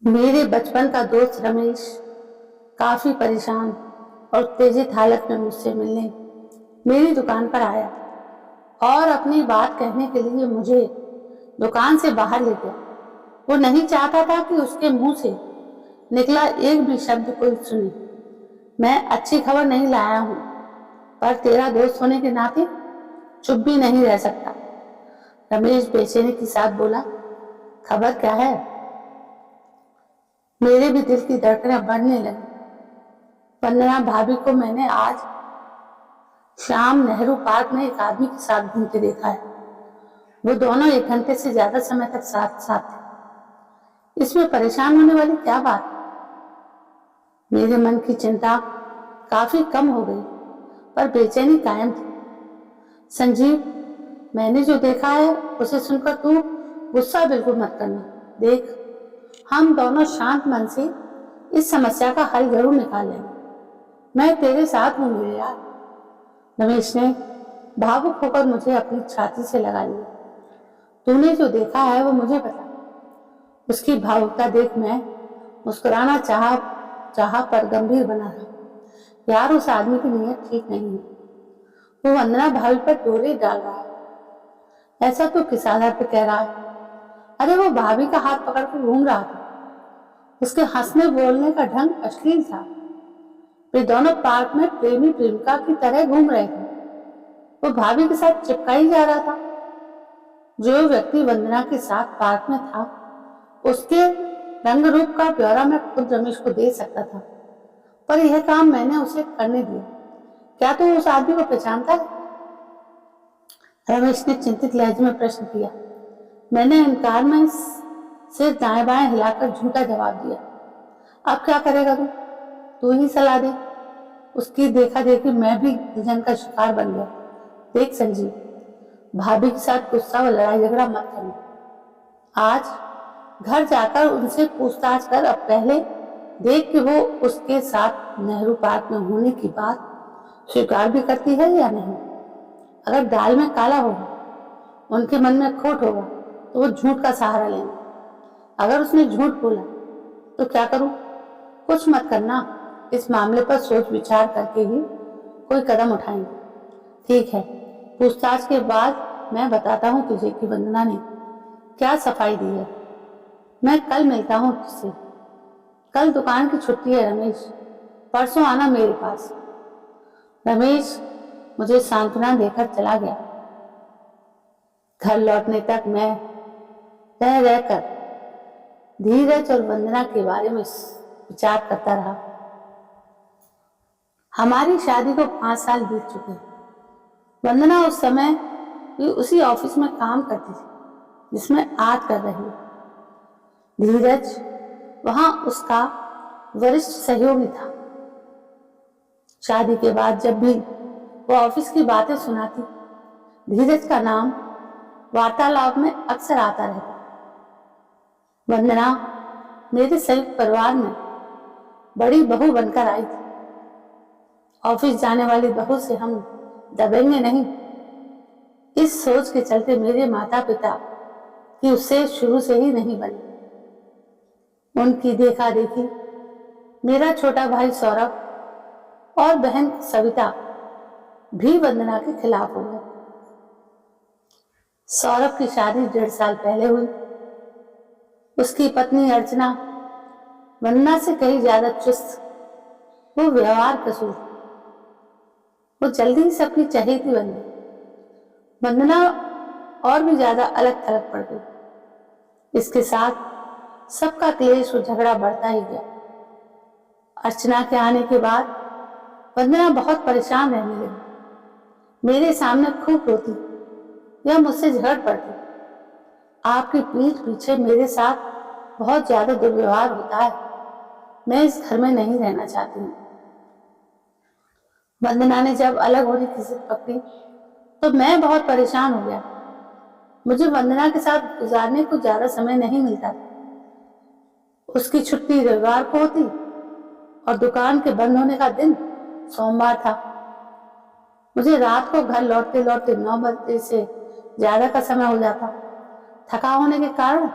मेरे बचपन का दोस्त रमेश काफी परेशान और उत्तेजित हालत में मुझसे मिलने मेरी दुकान पर आया और अपनी बात कहने के लिए मुझे दुकान से बाहर ले गया। वो नहीं चाहता था कि उसके मुंह से निकला एक भी शब्द कोई सुने। मैं अच्छी खबर नहीं लाया हूँ, पर तेरा दोस्त होने के नाते चुप भी नहीं रह सकता। रमेश बेचैनी के साथ बोला, खबर क्या है? मेरे भी दिल की धड़कनें बढ़ने लगी। वंदना भाभी को मैंने आज शाम नेहरू पार्क में एक आदमी के साथ घूमते देखा है। वो दोनों 1 घंटे से ज्यादा समय तक साथ साथ थे। इसमें परेशान होने वाली क्या बात? मेरे मन की चिंता काफी कम हो गई, पर बेचैनी कायम थी। संजीव, मैंने जो देखा है उसे सुनकर तू गुस्सा बिल्कुल मत करना। देख, हम दोनों शांत मन से इस समस्या का हल जरूर निकाल लेंगे। मैं तेरे साथ हूँ मेरे यार। रमेश ने भावुक होकर मुझे अपनी छाती से लगा लिया। तूने जो देखा है वो मुझे बता। उसकी भावुकता देख मैं मुस्कुराना चाहा पर गंभीर बना रहा। यार, उस आदमी की नीयत ठीक नहीं है। वो वंदना भाभी पर डोरे डाल रहा है। ऐसा तो किस आधार पर कह रहा है? अरे, वो भाभी का हाथ पकड़कर घूम रहा था। उसके हंसने बोलने का ढंग अश्लील था। वे दोनों पार्क में प्रेमी प्रेमिका की तरह घूम रहे थे। वो भाभी के साथ चिपका ही जा रहा था। जो व्यक्ति वंदना के साथ पार्क में था, उसके रंग रूप का ब्यौरा मैं खुद रमेश को दे सकता था, पर यह काम मैंने उसे करने दिया। क्या तू उस आदमी को पहचानता है? रमेश ने चिंतित लहजे में प्रश्न किया। मैंने इनकार में सिर दाएं बाएं हिलाकर झूठा जवाब दिया। अब क्या करेगा तू? तू ही सलाह दे। उसकी देखा देखी मैं भी उलझन का शिकार बन गया। देख संजीव, भाभी के साथ गुस्सा व लड़ाई झगड़ा मत करना। आज घर जाकर उनसे पूछताछ कर। अब पहले देख कि वो उसके साथ नेहरू पार्क में होने की बात स्वीकार भी करती है या नहीं। अगर दाल में काला होगा, उनके मन में खोट होगा, तो वो झूठ का सहारा लेंगे। अगर उसने झूठ बोला तो क्या करूं? कुछ मत करना। इस मामले पर सोच विचार करके ही कोई कदम उठाएंगे। ठीक है, पूछताछ के बाद मैं बताता हूँ तुझे कि वंदना ने क्या सफाई दी है। मैं कल मिलता हूँ तुझसे। कल दुकान की छुट्टी है रमेश, परसों आना मेरे पास। रमेश मुझे सांत्वना देकर चला गया। घर लौटने तक मैं रह रहकर धीरज और वंदना के बारे में विचार करता रहा। हमारी शादी को 5 साल बीत चुके हैं। वंदना उस समय भी उसी ऑफिस में काम करती थी जिसमें आज कर रही है। धीरज वहां उसका वरिष्ठ सहयोगी था। शादी के बाद जब भी वो ऑफिस की बातें सुनाती, धीरज का नाम वार्तालाप में अक्सर आता रहता। वंदना मेरे संयुक्त परिवार में बड़ी बहू बनकर आई थी। ऑफिस जाने वाली बहू से हम दबेंगे नहीं, इस सोच के चलते मेरे माता पिता की उससे शुरू से ही नहीं बनी। उनकी देखा देखी मेरा छोटा भाई सौरभ और बहन सविता भी वंदना के खिलाफ हो गए। सौरभ की शादी 1.5 साल पहले हुई। उसकी पत्नी अर्चना वंदना से कहीं ज्यादा चुस्त, वो व्यवहार कसूर, वो जल्दी ही सबकी चहेती बन गई। वंदना और भी ज्यादा अलग थलग पड़ गई। इसके साथ सबका क्लेश और झगड़ा बढ़ता ही गया। अर्चना के आने के बाद वंदना बहुत परेशान रहने लगी। मेरे सामने खूब रोती या मुझसे झगड़ पड़ती। आपकी पीठ पीछे मेरे साथ बहुत ज्यादा दुर्व्यवहार होता है। मैं इस घर में नहीं रहना चाहती हूँ। वंदना ने जब अलग होने की जिद पकड़ी तो मैं बहुत परेशान हो गया। मुझे वंदना के साथ गुजारने को ज्यादा समय नहीं मिलता था। उसकी छुट्टी रविवार को होती और दुकान के बंद होने का दिन सोमवार था। मुझे रात को घर लौटते लौटते 9 बजे से ज्यादा का समय हो जाता। थका होने के कारण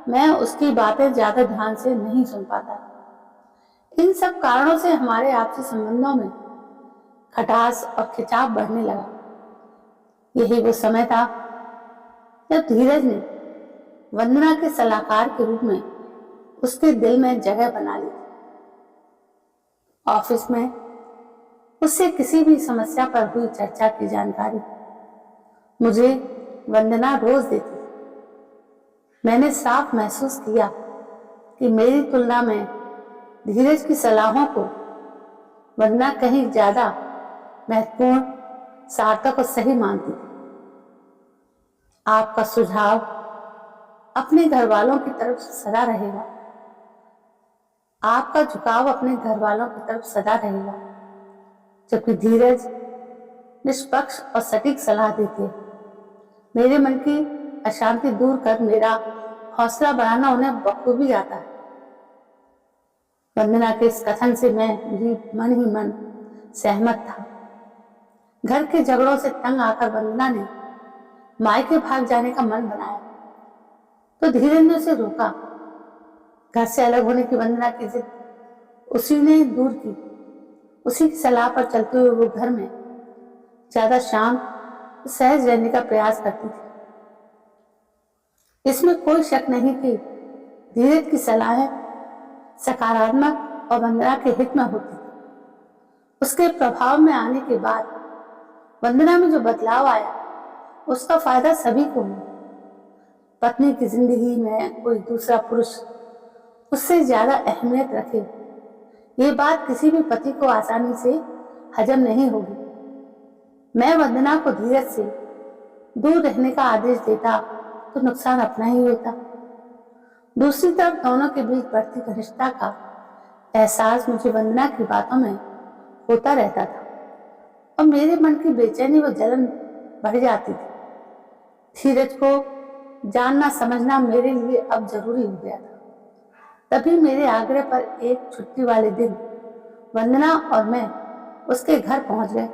मैं उसकी बातें ज्यादा ध्यान से नहीं सुन पाता। इन सब कारणों से हमारे आपसी संबंधों में खटास और खिंचाव बढ़ने लगा। यही वो समय था जब धीरज ने वंदना के सलाहकार के रूप में उसके दिल में जगह बना ली। ऑफिस में उससे किसी भी समस्या पर हुई चर्चा की जानकारी मुझे वंदना रोज देती। मैंने साफ महसूस किया कि मेरी तुलना में धीरज की सलाहों को वंदना कहीं ज्यादा महत्वपूर्ण, सार्थक और सही मानती थी। आपका सुझाव अपने घर वालों की तरफ सदा रहेगा। आपका झुकाव अपने घर वालों की तरफ सदा रहेगा, जबकि धीरज निष्पक्ष और सटीक सलाह देती है। मेरे मन की अशांति दूर कर मेरा हौसला बढ़ाना उन्हें बखूबी आता है। वंदना के इस कथन से मैं भी मन ही मन सहमत था। घर के झगड़ों से तंग आकर वंदना ने मायके भाग जाने का मन बनाया, तो धीरज ने उसे रोका। घर से अलग होने की वंदना की जिद उसी ने दूर की। उसी की सलाह पर चलते हुए वो घर में ज्यादा शांत सहज रहने का प्रयास करती थी। इसमें कोई शक नहीं कि धीरज की सलाहें सकारात्मक और वंदना के हित में होती थी। उसके प्रभाव में आने के बाद वंदना में जो बदलाव आया उसका फायदा सभी को मिला। पत्नी की जिंदगी में कोई दूसरा पुरुष उससे ज्यादा अहमियत रखे, ये बात किसी भी पति को आसानी से हजम नहीं होगी। मैं वंदना को धीरज से दूर रहने का आदेश देता तो नुकसान अपना ही होता। दूसरी तरफ दोनों के बीच बढ़ती घनिष्ठता का एहसास मुझे वंदना की बातों में होता रहता था और मेरे मन की बेचैनी व जलन बढ़ जाती थी। धीरज को जानना समझना मेरे लिए अब जरूरी हो गया था। तभी मेरे आग्रह पर एक छुट्टी वाले दिन वंदना और मैं उसके घर पहुंच गए।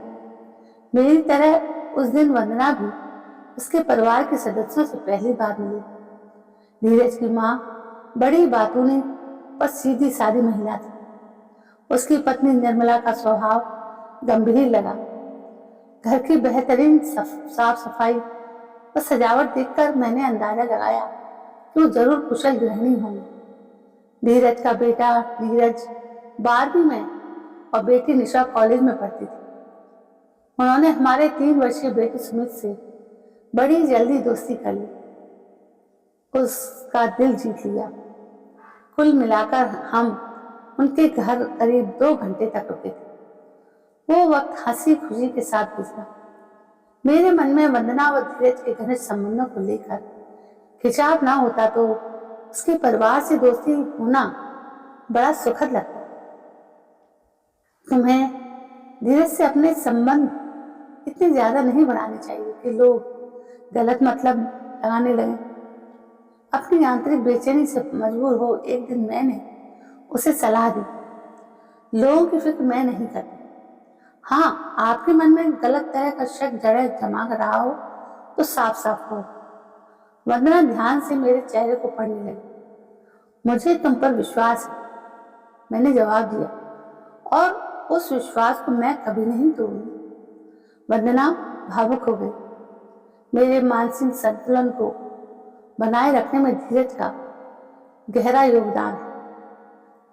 मेरी तरह उस दिन वंदना भी उसके परिवार के सदस्यों से पहली बार मिली। धीरज की माँ बड़ी बातूनी पर सीधी सादी महिला थी। उसकी पत्नी निर्मला का स्वभाव गंभीर लगा। घर की बेहतरीन साफ सफाई और सजावट देखकर मैंने अंदाजा लगाया कि वो जरूर कुशल गृहिणी होंगी। धीरज का बेटा नीरज 12वीं में और बेटी निशा कॉलेज में पढ़ती थी। उन्होंने हमारे 3 वर्षीय बेटे सुमित से बड़ी जल्दी दोस्ती कर ली, उसका दिल जीत लिया। कुल मिलाकर हम उनके घर करीब 2 घंटे तक रुके थे। वो वक्त हंसी खुशी के साथ गुजरा। मेरे मन में वंदना व धीरज के घनिष्ठ संबंधों को लेकर खिंचाव ना होता तो उसके परिवार से दोस्ती होना बड़ा सुखद लगता। तुम्हें धीरज से अपने संबंध इतने ज्यादा नहीं बढ़ाने चाहिए कि लोग गलत मतलब लगाने लगे। अपनी आंतरिक बेचैनी से मजबूर हो एक दिन मैंने उसे सलाह दी, लोगों की फिक्र मैं नहीं करती। हाँ, आपके मन में गलत तरह का शक जड़े जमा रहा हो तो साफ साफ हो। वंदना ध्यान से मेरे चेहरे को पढ़ने लगी। मुझे तुम पर विश्वास है, मैंने जवाब दिया, और उस विश्वास को मैं कभी नहीं तोड़ूंगी। वंदना भावुक हो गई। मेरे मानसिक संतुलन को बनाए रखने में धीरज का गहरा योगदान है।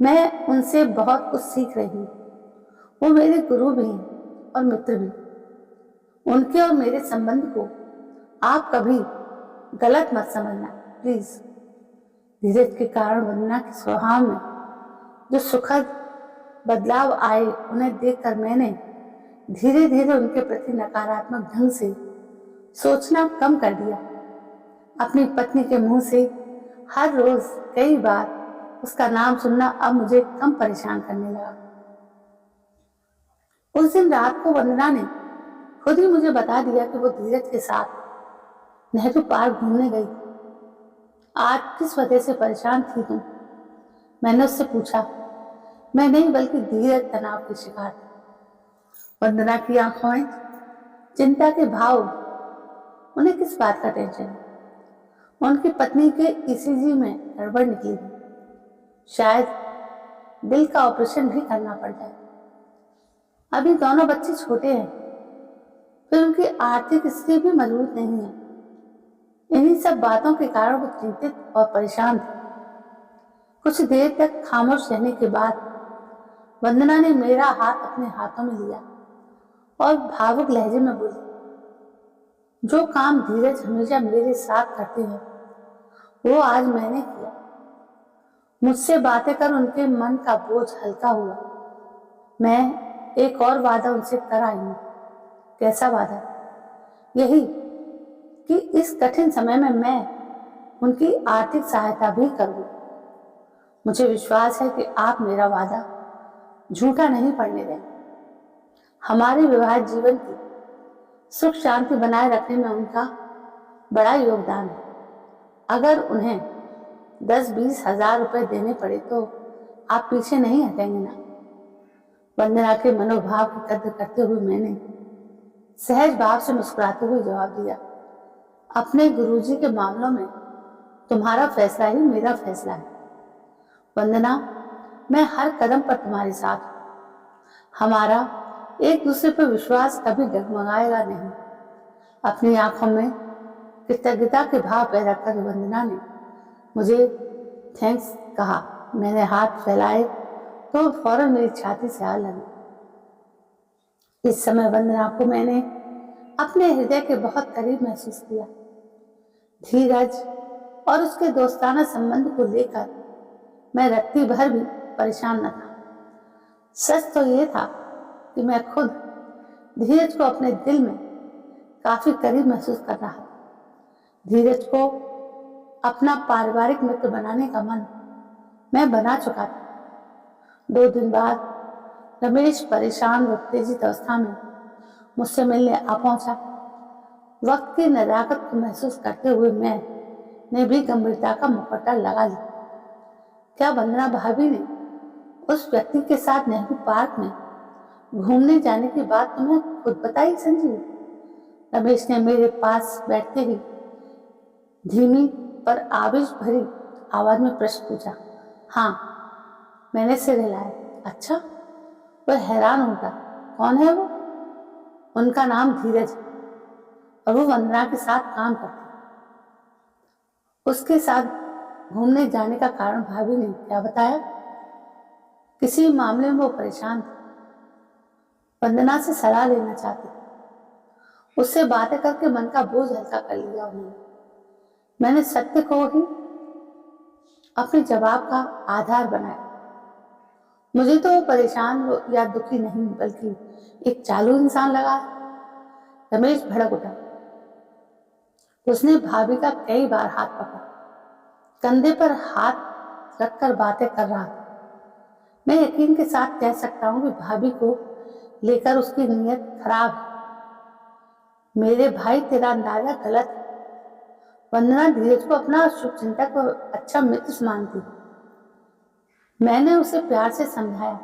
मैं उनसे बहुत कुछ सीख रही हूँ। वो मेरे गुरु भी हैं और मित्र भी। उनके और मेरे संबंध को आप कभी गलत मत समझना प्लीज। धीरज के कारण वंदना के स्वभाव में जो सुखद बदलाव आए उन्हें देखकर मैंने धीरे धीरे उनके प्रति नकारात्मक ढंग से सोचना कम कर दिया। अपनी पत्नी के मुंह से हर रोज कई बार उसका नाम सुनना अब मुझे कम परेशान करने लगा। उस दिन रात को वंदना ने खुद ही मुझे बता दिया कि वो धीरज के साथ नेहरू पार्क घूमने गई थी। आज किस वजह से परेशान थी तुम? मैंने उससे पूछा। मैं नहीं बल्कि धीरज तनाव की शिकार थी। वंदना की आंखों में चिंता के भाव। उन्हें किस बात का टेंशन है? उनकी पत्नी के ईसीजी में गड़बड़ निकली थी, शायद दिल का ऑपरेशन भी करना पड़ जाए। अभी दोनों बच्चे छोटे हैं, फिर उनकी आर्थिक स्थिति भी मजबूत नहीं है। इन्हीं सब बातों के कारण वो चिंतित और परेशान थे। कुछ देर तक खामोश रहने के बाद वंदना ने मेरा हाथ अपने हाथों में लिया और भावुक लहजे में बोली, जो काम धीरज हमेशा मेरे साथ करते हैं वो आज मैंने किया। मुझसे बातें कर उनके मन का बोझ हल्का हुआ। मैं एक और वादा उनसे कर आई हूँ। कैसा वादा? यही कि इस कठिन समय में मैं उनकी आर्थिक सहायता भी करूँ। मुझे विश्वास है कि आप मेरा वादा झूठा नहीं पड़ने देंगे। हमारे विवाहित जीवन की सुख शांति बनाए रखने में उनका बड़ा योगदान है। अगर उन्हें 10-20 हजार रुपए देने पड़े तो आप पीछे नहीं हटेंगे ना? वंदना के मनोभाव की कद्र करते हुए मैंने सहज भाव से मुस्कुराते हुए जवाब दिया, अपने गुरुजी के मामलों में तुम्हारा फैसला ही मेरा फैसला है। वंदना, मैं हर कदम पर तुम्हारे साथ हूं। हमारा एक दूसरे पर विश्वास कभी डगमगाएगा नहीं। अपनी आंखों में कृतज्ञता के भाव पैदा कर वंदना ने मुझे थैंक्स कहा। मैंने हाथ फैलाए तो फौरन मेरी छाती से आ लगी। इस समय वंदना को मैंने अपने हृदय के बहुत करीब महसूस किया। धीरज और उसके दोस्ताना संबंध को लेकर मैं रत्ती भर भी परेशान न था। सच तो ये था कि मैं खुद धीरज को अपने दिल में काफी करीब महसूस कर रहा था। धीरज को अपना पारिवारिक मित्र बनाने का मन मैं बना चुका था। 2 दिन बाद रमेश परेशान व उत्तेजित अवस्था में मुझसे मिलने आ पहुंचा। वक्त की नजाकत को महसूस करते हुए मैंने भी गंभीरता का मुखौटा लगा लिया। क्या वंदना भाभी ने उस व्यक्ति के साथ नेहरू पार्क में घूमने जाने की बात तुम्हें खुद बताई संजीव? रमेश ने मेरे पास बैठते ही धीमी पर आवेश भरी आवाज में प्रश्न पूछा। हाँ, मैंने सिर हिलाया। अच्छा? वह हैरान होगा। कौन है वो? उनका नाम धीरज है और वो वंदना के साथ काम करती है। उसके साथ घूमने जाने का कारण भाभी ने क्या बताया? किसी मामले में वो परेशान थे, वंदना से सलाह लेना चाहते थे। उससे बातें करके मन का बोझ हल्का कर लिया उन्होंने। मैंने सत्य को ही अपने जवाब का आधार बनाया। मुझे तो वो परेशान या दुखी नहीं बल्कि एक चालू इंसान लगा। रमेश भड़क उठा। उसने भाभी का कई बार हाथ पकड़ा, कंधे पर हाथ रखकर बातें कर रहा था। मैं यकीन के साथ कह सकता हूँ कि भाभी को लेकर उसकी नीयत खराब है। मेरे भाई, तेरा अंदाजा गलत है। वंदना धीरज को अपना शुभचिंतक और अच्छा मित्र मानती है। मैंने उसे प्यार से समझाया,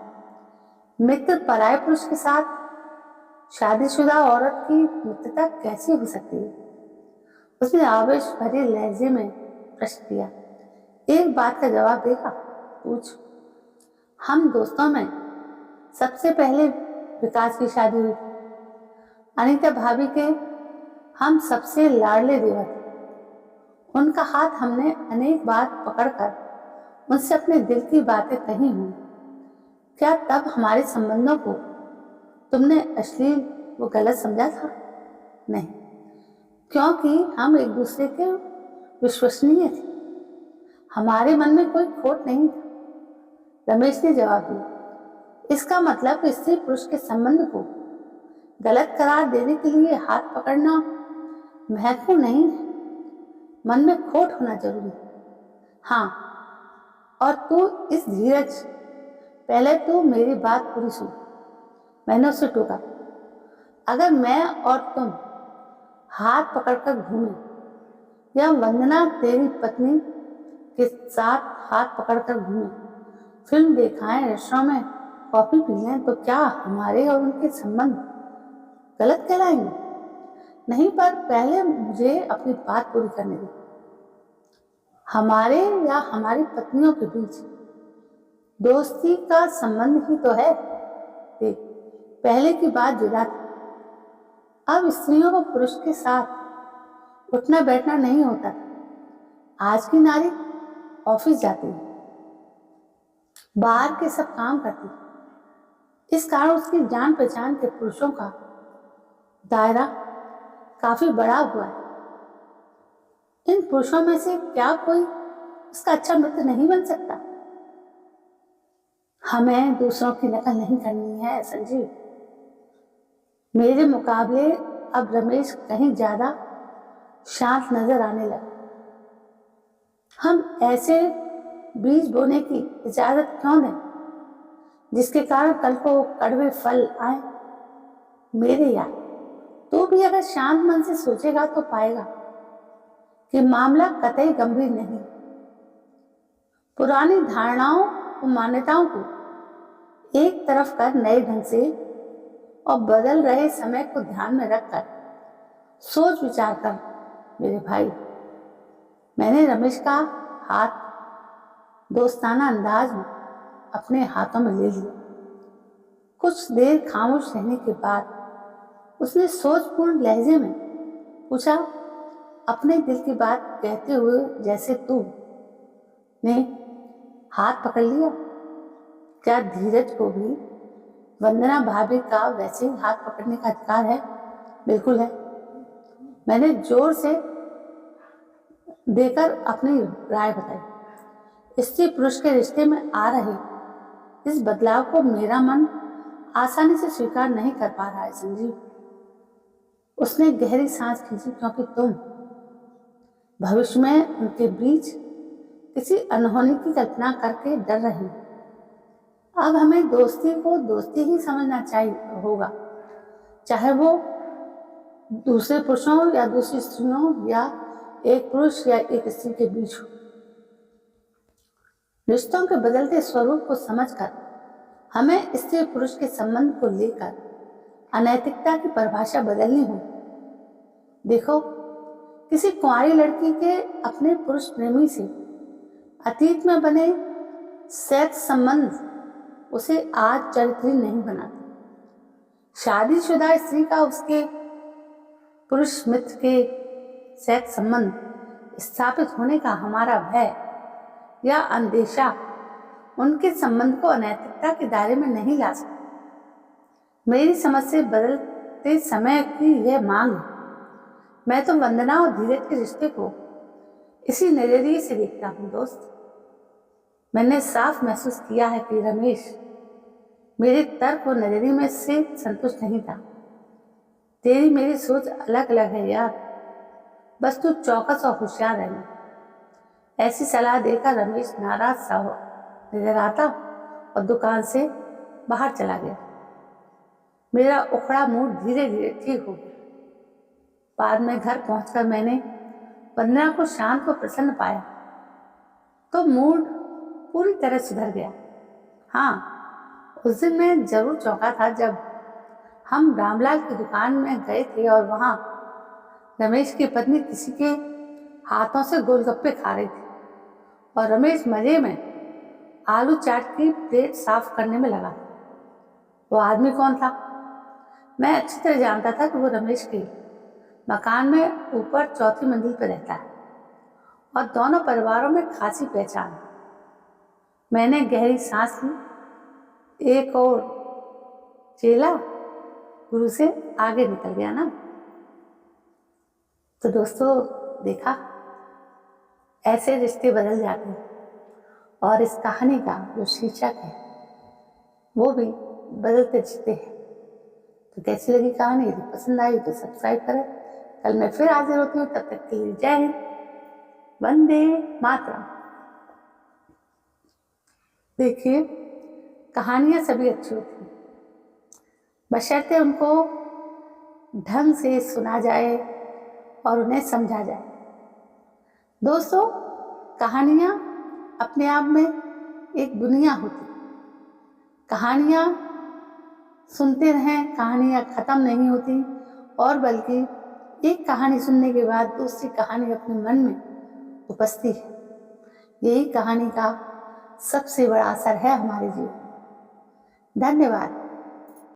मित्र पराये पुरुष के साथ शादीशुदा औरत की मित्रता कैसी हो सकती है? उसने आवेश भरे लहजे में प्रश्न किया। एक बात का जवाब देगा? पूछ। हम दोस्तों में सबसे पहले विकास की शादी हुई थी। अनीता भाभी के हम सबसे लाडले देवर थे। उनका हाथ हमने अनेक बार पकड़कर उनसे अपने दिल की बातें कही हुई। क्या तब हमारे संबंधों को तुमने अश्लील व गलत समझा था? नहीं, क्योंकि हम एक दूसरे के विश्वसनीय थे। हमारे मन में कोई खोट नहीं था। रमेश ने जवाब दिया। इसका मतलब स्त्री पुरुष के संबंध को गलत करार देने के लिए हाथ पकड़ना महत्वपूर्ण नहीं है, मन में खोट होना जरूरी है। हाँ, और तू इस धीरज, पहले तू मेरी बात पूरी सुन। मैंने उसे टोका। अगर मैं और तुम हाथ पकड़कर घूमे या वंदना तेरी पत्नी के साथ हाथ पकड़कर घूमे, फिल्म दिखाएं, रेस्टोरेंट में कॉफी पी लें, तो क्या हमारे और उनके संबंध गलत कहलाएंगे? नहीं, पर पहले मुझे अपनी बात पूरी करने दो। हमारे या हमारी पत्नियों के बीच दोस्ती का संबंध ही तो है। देख, पहले की बात जुदा थी। अब स्त्रियों को पुरुष के साथ उठना बैठना नहीं होता था। आज की नारी ऑफिस जाती है, बाहर के सब काम करती है। इस कारण उसकी जान पहचान के पुरुषों का दायरा काफी बड़ा हुआ है। इन पुरुषों में से क्या कोई उसका अच्छा मित्र नहीं बन सकता? हमें दूसरों की नकल नहीं करनी है संजीव। मेरे मुकाबले अब रमेश कहीं ज्यादा शांत नजर आने लगा। हम ऐसे बीज बोने की इजाजत क्यों दें जिसके कारण कल को कड़वे फल आए? मेरे यार, तो भी अगर शांत मन से सोचेगा तो पाएगा कि मामला कतई गंभीर नहीं। पुरानी धारणाओं और मान्यताओं को एक तरफ कर नए ढंग से और बदल रहे समय को ध्यान में रखकर सोच विचार कर मेरे भाई। मैंने रमेश का हाथ दोस्ताना अंदाज में अपने हाथों में ले लिया। कुछ देर खामोश रहने के बाद उसने सोचपूर्ण लहजे में पूछा, अपने दिल की बात कहते हुए जैसे तू ने हाथ पकड़ लिया, क्या धीरज को भी वंदना भाभी का वैसे ही हाथ पकड़ने का अधिकार है? बिल्कुल है। मैंने जोर से देकर अपनी राय बताई। स्त्री पुरुष के रिश्ते में आ रहे इस बदलाव को मेरा मन आसानी से स्वीकार नहीं कर पा रहा है संजीव। उसने गहरी सांस खींची, क्योंकि तुम भविष्य में उनके बीच किसी अनहोनी की कल्पना करके डर रही हो। अब हमें दोस्ती को दोस्ती ही समझना चाहिए होगा, चाहे वो दूसरे पुरुषों या दूसरी स्त्रियों या एक पुरुष या एक स्त्री के बीच हो। रिश्तों के बदलते स्वरूप को समझकर हमें स्त्री पुरुष के संबंध को लेकर अनैतिकता की परिभाषा बदलनी होगी। देखो, किसी कुंवारी लड़की के अपने पुरुष प्रेमी से अतीत में बने सेक्स संबंध उसे आज चरित्रहीन नहीं बनाते। शादीशुदा स्त्री का उसके पुरुष मित्र के सेक्स संबंध स्थापित होने का हमारा भय या अंदेशा उनके संबंध को अनैतिकता के दायरे में नहीं ला सकता। मेरी समझ से बदलते समय की यह मांग है। मैं तो वंदना और धीरज के रिश्ते को इसी नजरिए से देखता हूँ दोस्त। मैंने साफ महसूस किया है कि रमेश मेरे तर्क और नजरिए में से संतुष्ट नहीं था। तेरी मेरी सोच अलग अलग है यार, बस तू चौकस और होशियार रहना। ऐसी सलाह देकर रमेश नाराज सा हो नजर आता और दुकान से बाहर चला गया। मेरा उखड़ा मूड धीरे धीरे ठीक हो गया। बाद में घर पहुंचकर मैंने वंदना को शांत और प्रसन्न पाया तो मूड पूरी तरह सुधर गया। हाँ, उस दिन मैं जरूर चौंका था जब हम रामलाल की दुकान में गए थे और वहां रमेश की पत्नी किसी के हाथों से गोलगप्पे खा रही थी और रमेश मजे में आलू चाट की प्लेट साफ करने में लगा। वो आदमी कौन था? मैं अच्छी तरह जानता था कि वो रमेश के मकान में ऊपर चौथी मंजिल पर रहता है और दोनों परिवारों में खासी पहचान। मैंने गहरी सांस ली। एक और चेला गुरु से आगे निकल गया ना। तो दोस्तों, देखा, ऐसे रिश्ते बदल जाते हैं। और इस कहानी का जो शीर्षक है वो भी बदलते रिश्ते हैं। तो कैसी लगी कहानी? यदि पसंद आई तो सब्सक्राइब करें। कल मैं फिर हाजिर होती हूँ, तब तक के लिए जय हिंद, वंदे मातरम। देखिए, कहानियां सभी अच्छी होती हैं, बशर्ते उनको ढंग से सुना जाए और उन्हें समझा जाए। दोस्तों, कहानियां अपने आप में एक दुनिया होती है। कहानियां सुनते रहें, कहानियां खत्म नहीं होती और बल्कि एक कहानी सुनने के बाद दूसरी कहानी अपने मन में उपजती है। यही कहानी का सबसे बड़ा असर है हमारे जीवन। धन्यवाद।